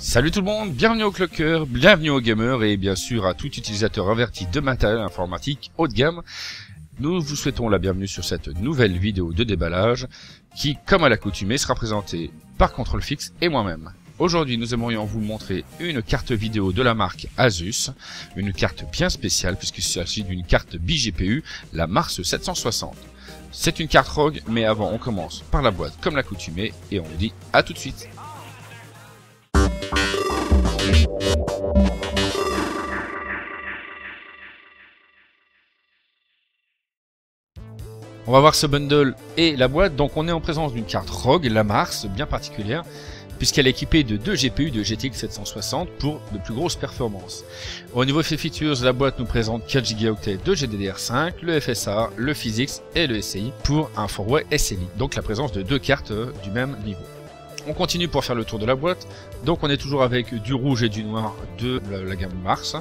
Salut tout le monde, bienvenue au Clocker, bienvenue aux gamers et bien sûr à tout utilisateur averti de matériel informatique haut de gamme. Nous vous souhaitons la bienvenue sur cette nouvelle vidéo de déballage qui, comme à l'accoutumée, sera présentée par CtrlFix et moi-même. Aujourd'hui, nous aimerions vous montrer une carte vidéo de la marque Asus, une carte bien spéciale puisqu'il s'agit d'une carte BGPU, la Mars 760. C'est une carte ROG, mais avant on commence par la boîte comme l'accoutumée et on vous dit à tout de suite. On va voir ce bundle et la boîte. Donc on est en présence d'une carte ROG, la Mars, bien particulière, puisqu'elle est équipée de 2 GPU de GTX 760 pour de plus grosses performances. Au niveau des features, la boîte nous présente 4 Go de GDDR5, le FSA, le Physics et le SCI pour un 4-way SLI, donc la présence de 2 cartes du même niveau. On continue pour faire le tour de la boîte, donc on est toujours avec du rouge et du noir de la gamme Mars.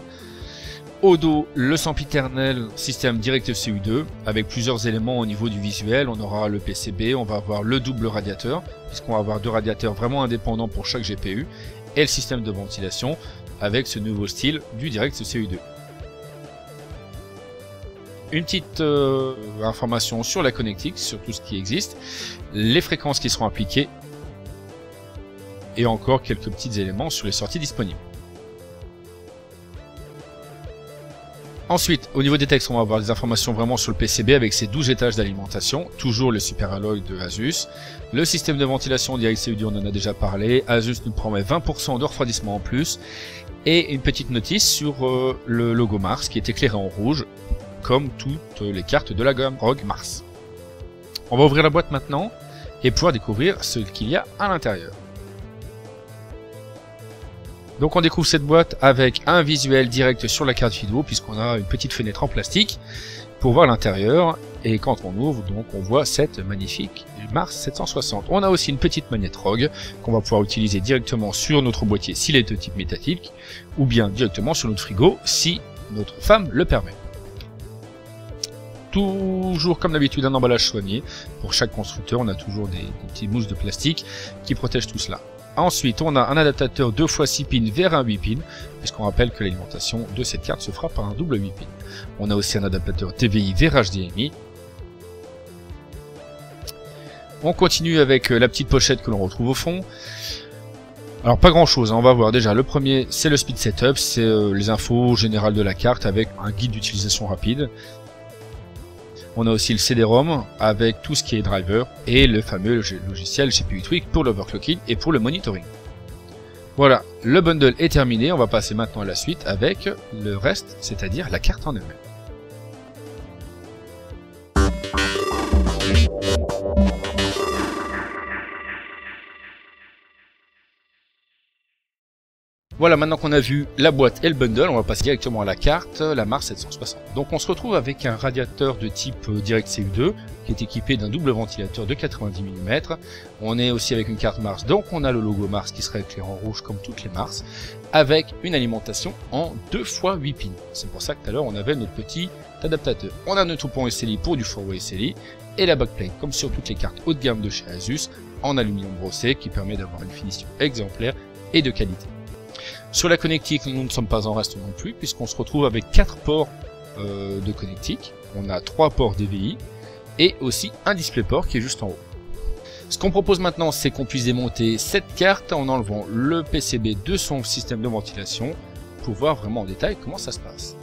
Au dos, le sempiternel système DirectFCU 2 avec plusieurs éléments au niveau du visuel. On aura le PCB, on va avoir le double radiateur puisqu'on va avoir 2 radiateurs vraiment indépendants pour chaque GPU et le système de ventilation avec ce nouveau style du DirectFCU 2. Une petite information sur la connectique, sur tout ce qui existe, les fréquences qui seront appliquées et encore quelques petits éléments sur les sorties disponibles. Ensuite, au niveau des textes, on va avoir des informations vraiment sur le PCB avec ses 12 étages d'alimentation, toujours le Super Alloy de Asus. Le système de ventilation DirectFCU 2, on en a déjà parlé. Asus nous promet 20% de refroidissement en plus. Et une petite notice sur le logo Mars qui est éclairé en rouge, comme toutes les cartes de la gamme ROG Mars. On va ouvrir la boîte maintenant et pouvoir découvrir ce qu'il y a à l'intérieur. Donc on découvre cette boîte avec un visuel direct sur la carte vidéo puisqu'on a une petite fenêtre en plastique pour voir l'intérieur et quand on ouvre donc on voit cette magnifique Mars 760. On a aussi une petite manette ROG qu'on va pouvoir utiliser directement sur notre boîtier s'il est de type métallique ou bien directement sur notre frigo si notre femme le permet. Toujours comme d'habitude un emballage soigné. Pour chaque constructeur on a toujours des petites mousses de plastique qui protègent tout cela. Ensuite, on a un adaptateur 2x6 pins vers un 8 pins, puisqu'on rappelle que l'alimentation de cette carte se fera par un double 8 pins. On a aussi un adaptateur TVI vers HDMI. On continue avec la petite pochette que l'on retrouve au fond. Alors pas grand chose, on va voir déjà le premier, c'est le speed setup, c'est les infos générales de la carte avec un guide d'utilisation rapide. On a aussi le CD-ROM avec tout ce qui est driver et le fameux logiciel GPU Tweak pour l'overclocking et pour le monitoring. Voilà, le bundle est terminé, on va passer maintenant à la suite avec le reste, c'est-à-dire la carte en elle-même. Voilà, maintenant qu'on a vu la boîte et le bundle, on va passer directement à la carte, la Mars 760. Donc on se retrouve avec un radiateur de type DirectFCU 2 qui est équipé d'un double ventilateur de 90 mm. On est aussi avec une carte Mars, donc on a le logo Mars qui sera éclairé en rouge comme toutes les Mars, avec une alimentation en 2x8 pins. C'est pour ça que tout à l'heure on avait notre petit adaptateur. On a notre pont SLI pour du 4-way SLI et la backplate comme sur toutes les cartes haut de gamme de chez Asus en aluminium brossé qui permet d'avoir une finition exemplaire et de qualité. Sur la connectique, nous ne sommes pas en reste non plus, puisqu'on se retrouve avec 4 ports de connectique. On a 3 ports DVI et aussi un DisplayPort qui est juste en haut. Ce qu'on propose maintenant, c'est qu'on puisse démonter cette carte en enlevant le PCB de son système de ventilation pour voir vraiment en détail comment ça se passe.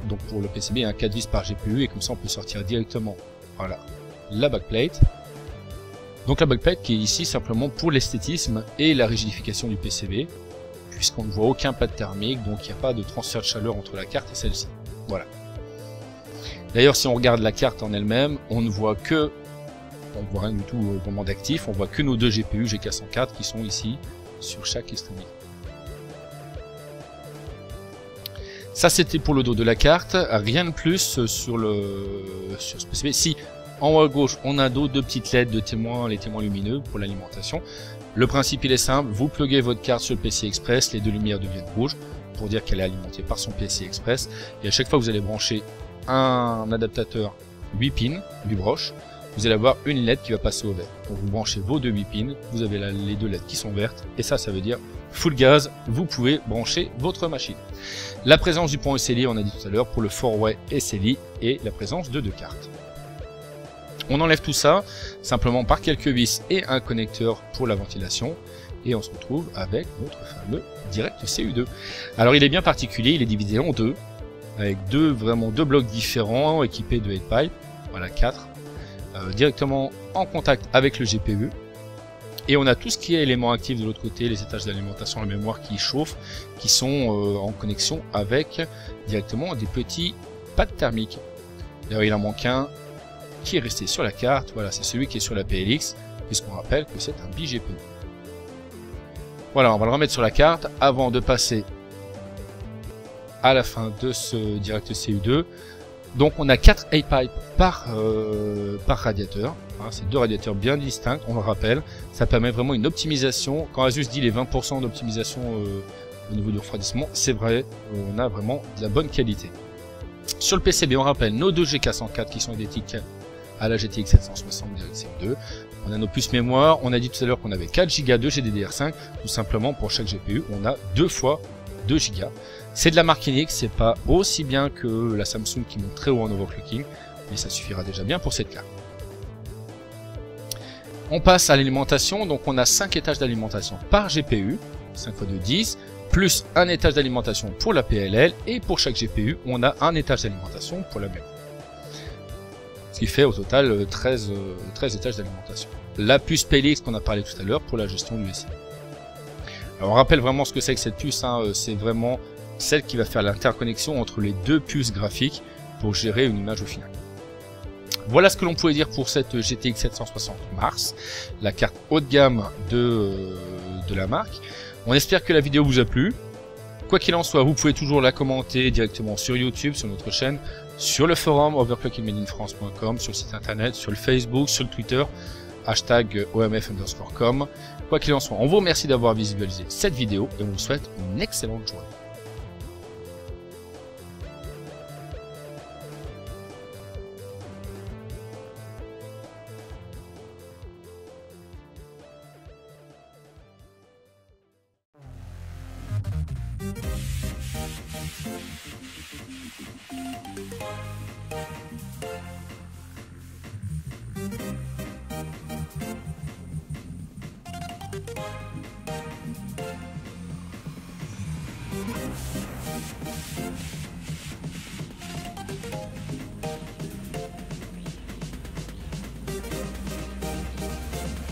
Donc pour le PCB, un 4 vis par GPU et comme ça on peut sortir directement voilà, la backplate. Donc la backplate qui est ici simplement pour l'esthétisme et la rigidification du PCB, puisqu'on ne voit aucun pad thermique, donc il n'y a pas de transfert de chaleur entre la carte et celle-ci. Voilà. D'ailleurs, si on regarde la carte en elle-même, on ne voit que, on voit rien du tout au moment d'actif, on voit que nos 2 GPU GK104 qui sont ici sur chaque extrémité. Ça c'était pour le dos de la carte, rien de plus sur ce PCB. Si en haut à gauche, on a d'autres petites LED de témoins, les témoins lumineux pour l'alimentation. Le principe il est simple, vous pluguez votre carte sur le PCI Express, les 2 lumières deviennent rouges pour dire qu'elle est alimentée par son PCI Express. Et à chaque fois que vous allez brancher un adaptateur 8 pins du broche, vous allez avoir une LED qui va passer au vert. Donc vous branchez vos 2 8 pins, vous avez les 2 LED qui sont vertes, et ça veut dire full gaz, vous pouvez brancher votre machine. La présence du pont SLI, on a dit tout à l'heure, pour le 4-way SLI, et la présence de 2 cartes. On enlève tout ça, simplement par quelques vis et un connecteur pour la ventilation, et on se retrouve avec notre fameux Direct CU2. Alors il est bien particulier, il est divisé en deux, avec vraiment deux blocs différents, équipés de 8 pipes, voilà 4, directement en contact avec le GPU. Et on a tout ce qui est éléments actifs de l'autre côté, les étages d'alimentation, la mémoire qui chauffent, qui sont en connexion avec directement des petits pads thermiques. D'ailleurs il en manque un qui est resté sur la carte, voilà, c'est celui qui est sur la PLX, puisqu'on rappelle que c'est un BGPU. Voilà, on va le remettre sur la carte avant de passer à la fin de ce Direct CU2. Donc on a 4 A-pipes par radiateur, hein, c'est 2 radiateurs bien distincts, on le rappelle, ça permet vraiment une optimisation. Quand Asus dit les 20% d'optimisation au niveau du refroidissement, c'est vrai, on a vraiment de la bonne qualité. Sur le PCB, on rappelle nos 2 GK104 qui sont identiques à la GTX 760 Direct CU2. On a nos puces mémoire, on a dit tout à l'heure qu'on avait 4 Go de GDDR5, tout simplement pour chaque GPU, on a 2 fois 2 Go. C'est de la marque Hynix, c'est pas aussi bien que la Samsung qui monte très haut en overclocking, mais ça suffira déjà bien pour cette carte. On passe à l'alimentation, donc on a 5 étages d'alimentation par GPU, 5 x 2, 10, plus un étage d'alimentation pour la PLL, et pour chaque GPU, on a un étage d'alimentation pour la mémoire. Ce qui fait au total 13 étages d'alimentation. La puce PLX qu'on a parlé tout à l'heure pour la gestion du SI. Alors on rappelle vraiment ce que c'est que cette puce, hein, c'est vraiment celle qui va faire l'interconnexion entre les deux puces graphiques pour gérer une image au final. Voilà ce que l'on pouvait dire pour cette GTX 760 Mars, la carte haut de gamme de la marque. On espère que la vidéo vous a plu. Quoi qu'il en soit, vous pouvez toujours la commenter directement sur YouTube, sur notre chaîne, sur le forum overclockingmadeinfrance.com, sur le site internet, sur le Facebook, sur le Twitter, hashtag OMF_com. Quoi qu'il en soit, on vous remercie d'avoir visualisé cette vidéo et on vous souhaite une excellente journée.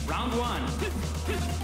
Round one.